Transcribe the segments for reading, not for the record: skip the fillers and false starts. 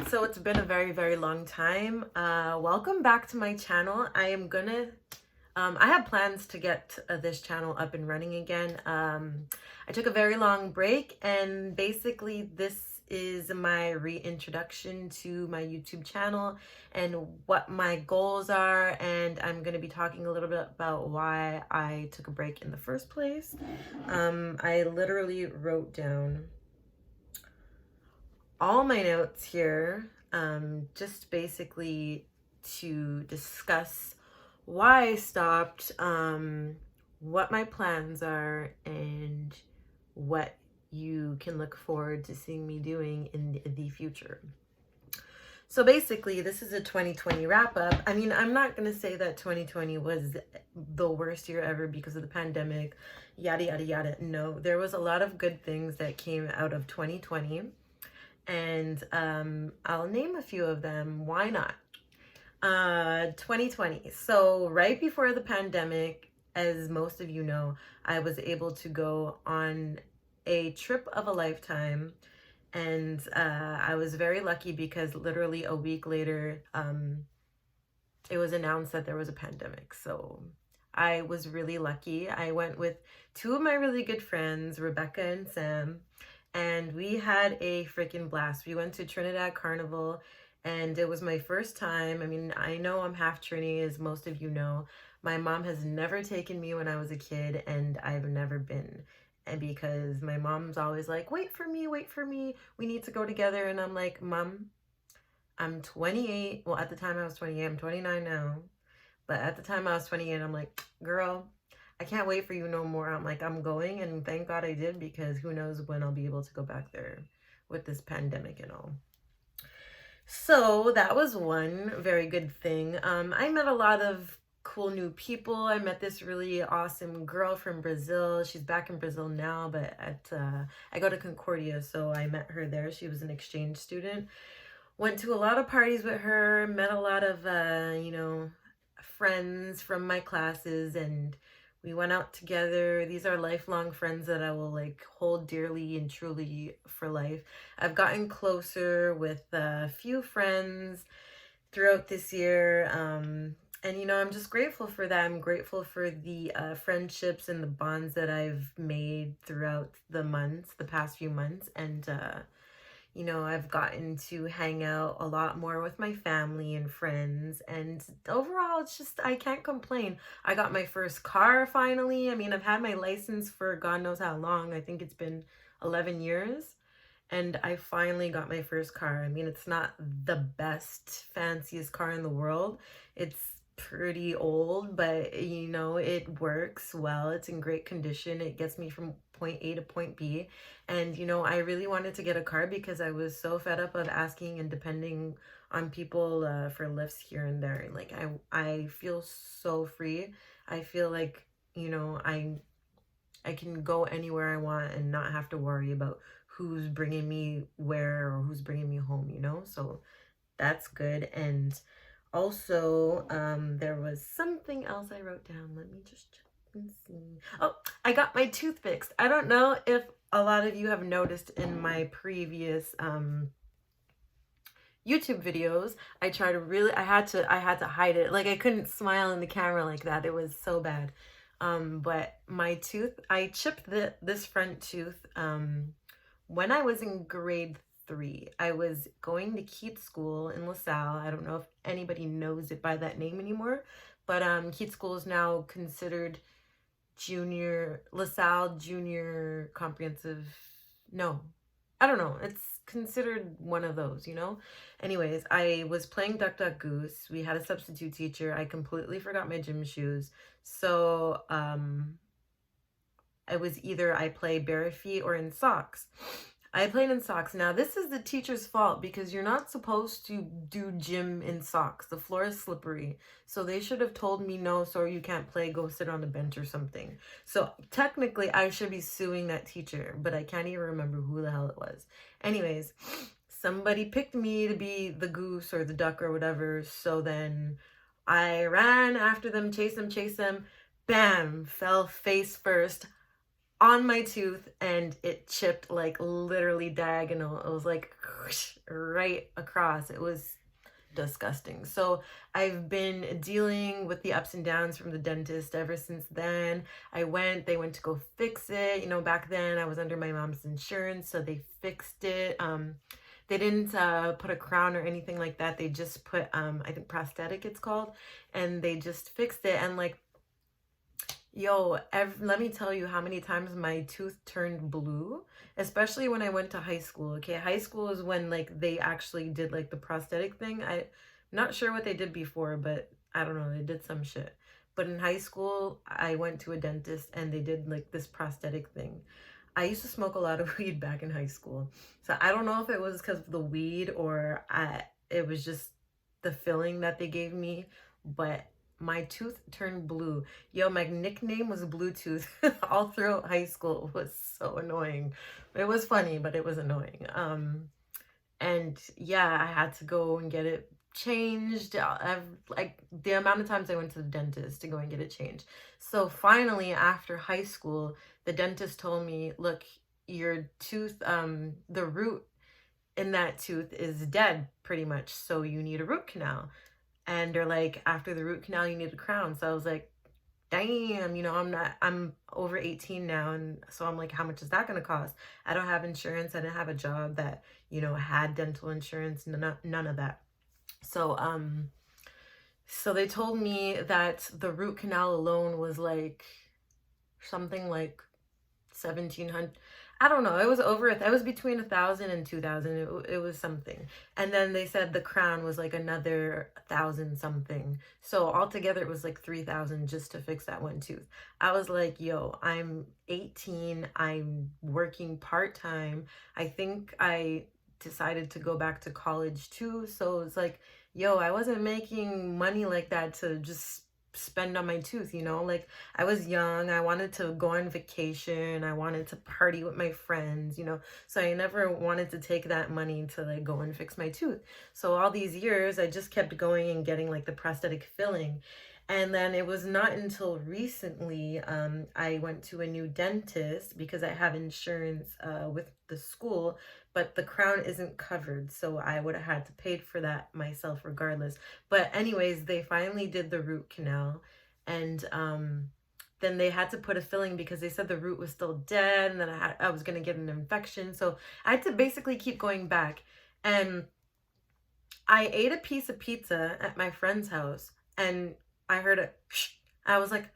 So it's been a very, very long time. Welcome back to my channel. I have plans to get this channel up and running again. I took a very long break, and basically this is my reintroduction to my YouTube channel and what my goals are, and I'm going to be talking a little bit about why I took a break in the first place. I literally wrote down all my notes here, just basically to discuss why I stopped, what my plans are, and what you can look forward to seeing me doing in the future. So basically, this is a 2020 wrap up. I mean, I'm not going to say that 2020 was the worst year ever because of the pandemic, yada, yada, yada. No, there was a lot of good things that came out of 2020. And I'll name a few of them. Why not? 2020. So right before the pandemic, as most of you know, I was able to go on a trip of a lifetime. And I was very lucky because literally a week later, it was announced that there was a pandemic. So I was really lucky. I went with two of my really good friends, Rebecca and Sam, and we had a freaking blast. We went to Trinidad Carnival, and it was my first time. I mean, I know I'm half Trini, as most of you know. My mom has never taken me when I was a kid, and I've never been. And because my mom's always like, wait for me, we need to go together. And I'm like, Mom, I'm 28. Well, at the time I was 28. I'm 29 now. But at the time I was 28, I'm like, girl, I can't wait for you no more. I'm like, I'm going, and thank God I did, because who knows when I'll be able to go back there with this pandemic and all. So that was one very good thing. I met a lot of cool new people. I met this really awesome girl from Brazil. She's back in Brazil now, but I go to Concordia, so I met her there. She was an exchange student. Went to a lot of parties with her, met a lot of friends from my classes, and we went out together. These are lifelong friends that I will like hold dearly and truly for life. I've gotten closer with a few friends throughout this year. And I'm just grateful for that. I'm grateful for the friendships and the bonds that I've made throughout the past few months. And I've gotten to hang out a lot more with my family and friends. And overall, it's just, I can't complain. I got my first car finally. I mean, I've had my license for God knows how long. I think it's been 11 years. And I finally got my first car. I mean, it's not the best, fanciest car in the world. It's pretty old, but it works well. It's in great condition. It gets me from point A to point B. And I really wanted to get a car because I was so fed up of asking and depending on people for lifts here and there. Like I feel so free. I feel like I can go anywhere I want and not have to worry about who's bringing me where or who's bringing me home, so that's good. And also, there was something else I wrote down. Let me just check and see. Oh, I got my tooth fixed. I don't know if a lot of you have noticed in my previous YouTube videos, I had to hide it. Like I couldn't smile in the camera like that. It was so bad. But my tooth, I chipped this front tooth when I was in grade 3. I was going to Keats School in LaSalle. I don't know if anybody knows it by that name anymore, but Keats School is now considered LaSalle Junior Comprehensive. No, I don't know. It's considered one of those, Anyways, I was playing Duck Duck Goose. We had a substitute teacher. I completely forgot my gym shoes. So, it was either I play bare feet or in socks. I played in socks. Now, this is the teacher's fault because you're not supposed to do gym in socks. The floor is slippery. So they should have told me, no, sorry, you can't play. Go sit on the bench or something. So technically, I should be suing that teacher, but I can't even remember who the hell it was. Anyways, somebody picked me to be the goose or the duck or whatever. So then I ran after them, chase them. Bam, fell face first on my tooth, and it chipped like literally diagonal. It was like right across. It was disgusting. So I've been dealing with the ups and downs from the dentist ever since then. They went to go fix it. You know, back then I was under my mom's insurance, so they fixed it. They didn't put a crown or anything like that. They just put, I think prosthetic it's called, and they just fixed it. And like, yo, let me tell you how many times my tooth turned blue, especially when I went to high school. Okay, high school is when like they actually did like the prosthetic thing. I'm not sure what they did before, but I don't know, they did some shit. But in high school, I went to a dentist and they did like this prosthetic thing. I used to smoke a lot of weed back in high school. So I don't know if it was because of the weed or it was just the feeling that they gave me, but my tooth turned blue. Yo, my nickname was Bluetooth all throughout high school. It was so annoying. It was funny, but it was annoying. And yeah, I had to go and get it changed. Like the amount of times I went to the dentist to go and get it changed. So finally, after high school, the dentist told me, look, your tooth, the root in that tooth is dead pretty much. So you need a root canal. And they're like, after the root canal, you need a crown. So I was like, damn, you know, I'm over 18 now. And so I'm like, how much is that going to cost? I don't have insurance. I didn't have a job that, you know, had dental insurance, none of that. So, so they told me that the root canal alone was like something like 1700. I don't know, it was over it was between 1,000 and 2,000. It was something. And then they said the crown was like another 1,000 something, so altogether it was like 3,000 just to fix that one tooth. I was like, yo, I'm 18, I'm working part-time. I think I decided to go back to college too, so it's like, yo, I wasn't making money like that to just spend on my tooth, you know? Like, I was young, I wanted to go on vacation, I wanted to party with my friends, you know? So I never wanted to take that money to like go and fix my tooth. So all these years I just kept going and getting like the prosthetic filling. And then it was not until recently I went to a new dentist because I have insurance with the school, but the crown isn't covered. So I would have had to pay for that myself regardless. But anyways, they finally did the root canal, and then they had to put a filling because they said the root was still dead, and then I was going to get an infection. So I had to basically keep going back. And I ate a piece of pizza at my friend's house, and I heard a psh. I was like,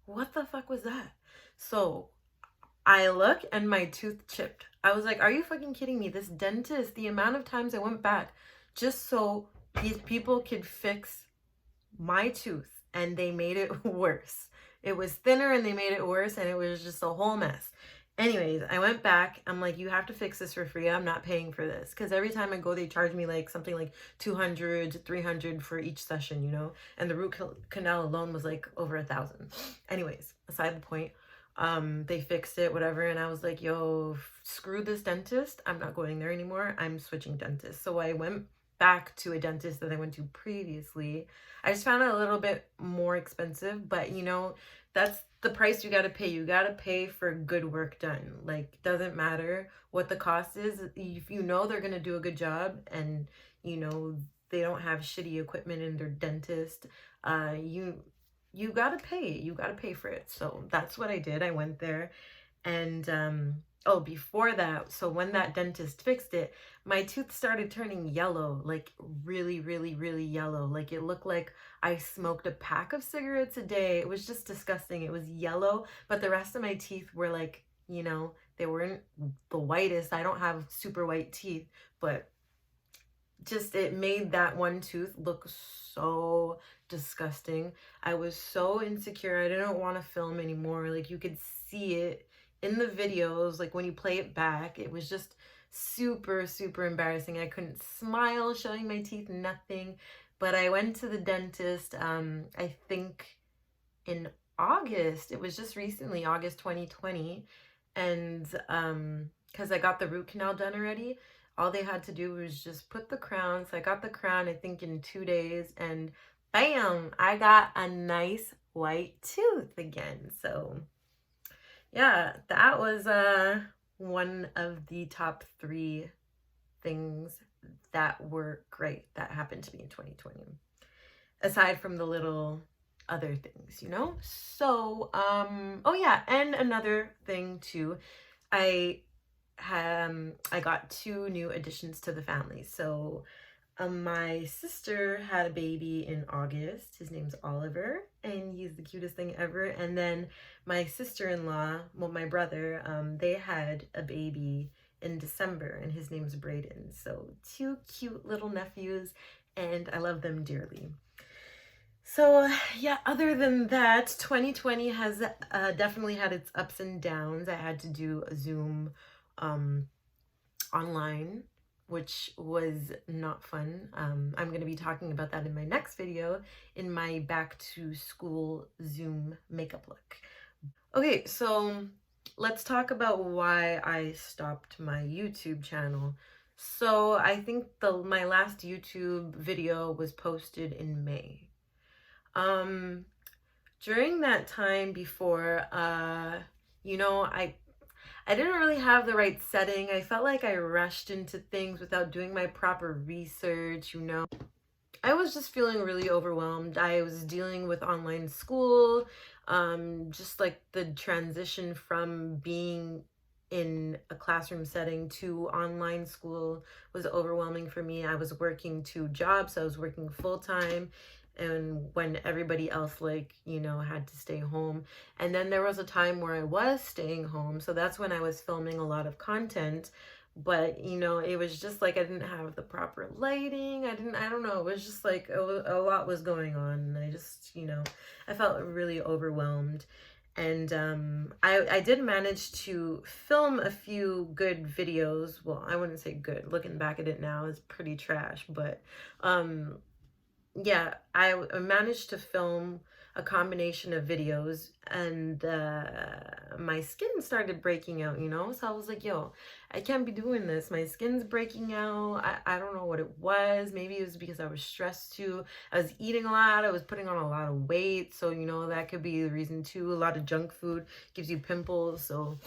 what the fuck was that? So I look and my tooth chipped. I was like, are you fucking kidding me? This dentist, the amount of times I went back just so these people could fix my tooth, and they made it worse. It was thinner and they made it worse, and it was just a whole mess. Anyways, I went back. I'm like, you have to fix this for free. I'm not paying for this. Because every time I go, they charge me like something like 200 to 300 for each session, you know? And the root canal alone was like over 1,000. Anyways, aside the point, they fixed it, whatever. And I was like, yo, screw this dentist. I'm not going there anymore. I'm switching dentists. So I went back to a dentist that I went to previously. I just found it a little bit more expensive, but you know, that's the price you got to pay. You got to pay for good work done. Like, doesn't matter what the cost is. If you know they're going to do a good job, and you know they don't have shitty equipment in their dentist, you got to pay. You got to pay for it. So that's what I did. I went there, and oh, before that, so when that dentist fixed it, my tooth started turning yellow, like really, really, really yellow. Like it looked like I smoked a pack of cigarettes a day. It was just disgusting. It was yellow, but the rest of my teeth were like, you know, they weren't the whitest. I don't have super white teeth, but just it made that one tooth look so disgusting. I was so insecure. I didn't want to film anymore. Like you could see it in the videos, like when you play it back, it was just super, super embarrassing. I couldn't smile showing my teeth, nothing. But I went to the dentist, I think in August. It was just recently, August 2020. And because I got the root canal done already, all they had to do was just put the crown. So I got the crown, I think in 2 days, and bam, I got a nice white tooth again. So yeah, that was one of the top 3 things that were great that happened to me in 2020. Aside from the little other things, you know? So, oh yeah, and another thing too, I I got 2 new additions to the family. So, my sister had a baby in August. His name's Oliver, and he's the cutest thing ever. And then my sister-in-law, well, my brother, they had a baby in December, and his name's Brayden. So 2 cute little nephews, and I love them dearly. So yeah, other than that, 2020 has definitely had its ups and downs. I had to do a Zoom um, online, which was not fun. I'm going to be talking about that in my next video in my back to school Zoom makeup look. Okay, so let's talk about why I stopped my YouTube channel. So I think my last YouTube video was posted in May. Um, During that time before, you know, I didn't really have the right setting. I felt like I rushed into things without doing my proper research, you know. I was just feeling really overwhelmed. I was dealing with online school, just like the transition from being in a classroom setting to online school was overwhelming for me. I was working 2 jobs. So I was working full time, and when everybody else, like, you know, had to stay home. And then there was a time where I was staying home. So that's when I was filming a lot of content, but you know, it was just like I didn't have the proper lighting. I don't know, it was just like a lot was going on, and I just, you know, I felt really overwhelmed. And I did manage to film a few good videos. Well, I wouldn't say good, looking back at it now is pretty trash, but um yeah, I managed to film a combination of videos, and my skin started breaking out, you know? So I was like, yo, I can't be doing this. My skin's breaking out. I don't know what it was. Maybe it was because I was stressed too. I was eating a lot. I was putting on a lot of weight. So, you know, that could be the reason too. A lot of junk food gives you pimples. So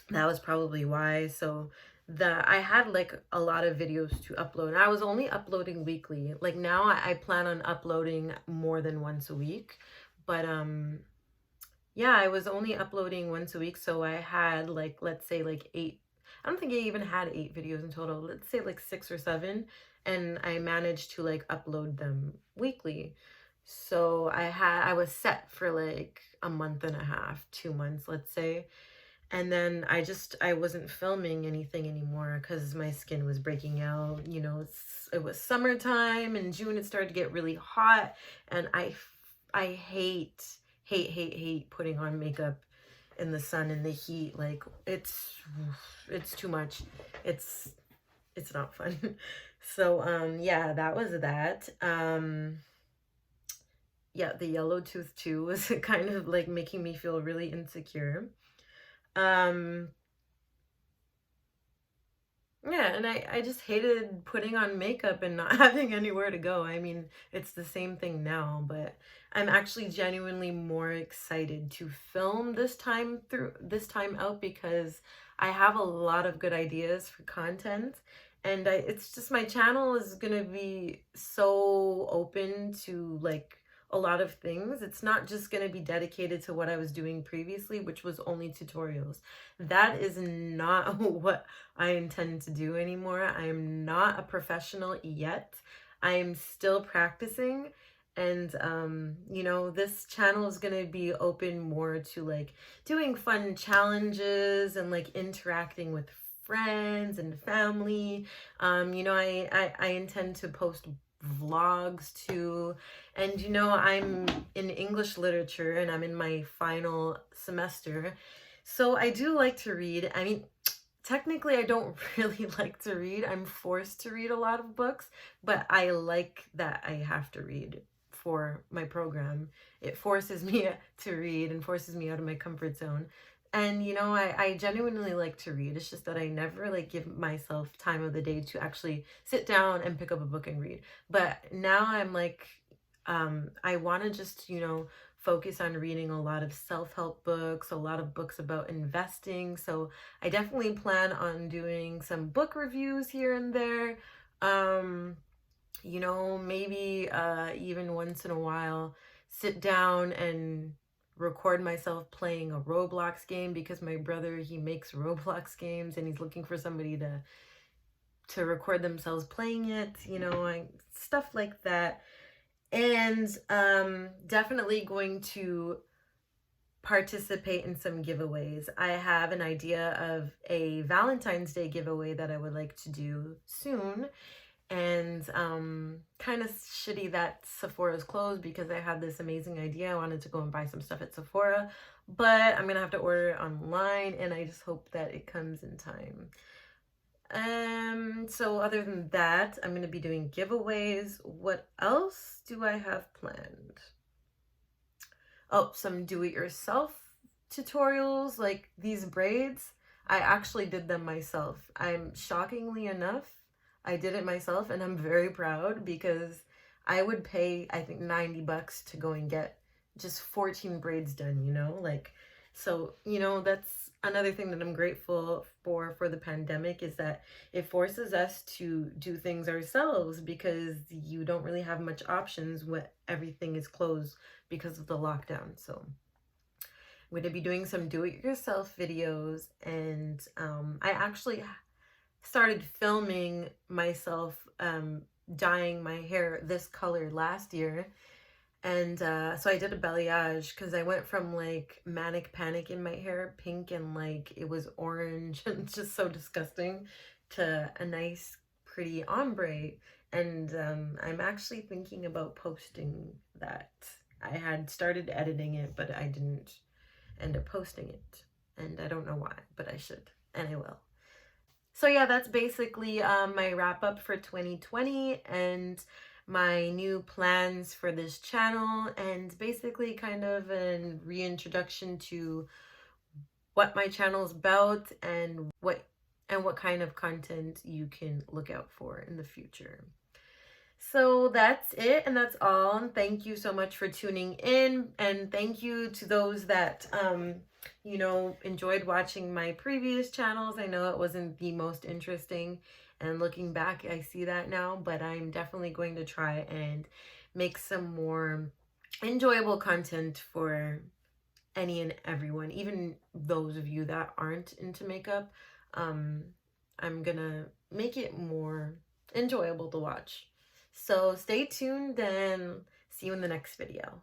that was probably why. So I had like a lot of videos to upload, and I was only uploading weekly. Like now I plan on uploading more than once a week, but yeah, I was only uploading once a week. So I had like, let's say like 8, I don't think I even had 8 videos in total, let's say like 6 or 7, and I managed to like upload them weekly. So I was set for like a month and a half, 2 months, let's say. And then I wasn't filming anything anymore because my skin was breaking out. You know, it was summertime. In June it started to get really hot, and I hate putting on makeup in the sun and the heat. Like it's too much. It's it's not fun. So yeah, that was that. Yeah, the yellow tooth too was kind of like making me feel really insecure. Um Yeah, and I just hated putting on makeup and not having anywhere to go. I mean, it's the same thing now, but I'm actually genuinely more excited to film this time out, because I have a lot of good ideas for content, and it's just my channel is gonna be so open to like a lot of things. It's not just gonna be dedicated to what I was doing previously, which was only tutorials. That is not what I intend to do anymore. I am not a professional yet. I am still practicing, and you know, this channel is going to be open more to like doing fun challenges and like interacting with friends and family. You know, I intend to post vlogs too. And you know, I'm in English literature and I'm in my final semester, so I do like to read. I mean, technically, I don't really like to read. I'm forced to read a lot of books, but I like that I have to read for my program. It forces me to read and forces me out of my comfort zone. And you know, I genuinely like to read. It's just that I never like give myself time of the day to actually sit down and pick up a book and read. But now I'm like, I want to just, you know, focus on reading a lot of self-help books, a lot of books about investing. So I definitely plan on doing some book reviews here and there. Um, you know, maybe even once in a while, sit down and record myself playing a Roblox game, because my brother, he makes Roblox games and he's looking for somebody to record themselves playing it, you know, stuff like that. And definitely going to participate in some giveaways. I have an idea of a Valentine's Day giveaway that I would like to do soon. And kind of shitty that Sephora's closed, because I had this amazing idea. I wanted to go and buy some stuff at Sephora, but I'm gonna have to order it online, and I just hope that it comes in time. So other than that, I'm gonna be doing giveaways. What else do I have planned? Oh, some do-it-yourself tutorials, like these braids. I actually did them myself. Shockingly enough, I did it myself, and I'm very proud, because I would pay, I think, $90 to go and get just 14 braids done, you know? Like, so, you know, that's another thing that I'm grateful for the pandemic, is that it forces us to do things ourselves, because you don't really have much options when everything is closed because of the lockdown. So I'm going to be doing some do-it-yourself videos, and I actually started filming myself dyeing my hair this color last year. And so I did a balayage, because I went from like manic panic in my hair, pink and like it was orange and just so disgusting, to a nice pretty ombre. And I'm actually thinking about posting that. I had started editing it, but I didn't end up posting it, and I don't know why, but I should, and I will. So yeah, that's basically my wrap up for 2020 and my new plans for this channel, and basically kind of a reintroduction to what my channel is about, and what kind of content you can look out for in the future. So that's it, and that's all. And thank you so much for tuning in, and thank you to those that you know, enjoyed watching my previous channels. I know it wasn't the most interesting, and looking back I see that now, but I'm definitely going to try and make some more enjoyable content for any and everyone, even those of you that aren't into makeup. I'm gonna make it more enjoyable to watch. So stay tuned, and see you in the next video.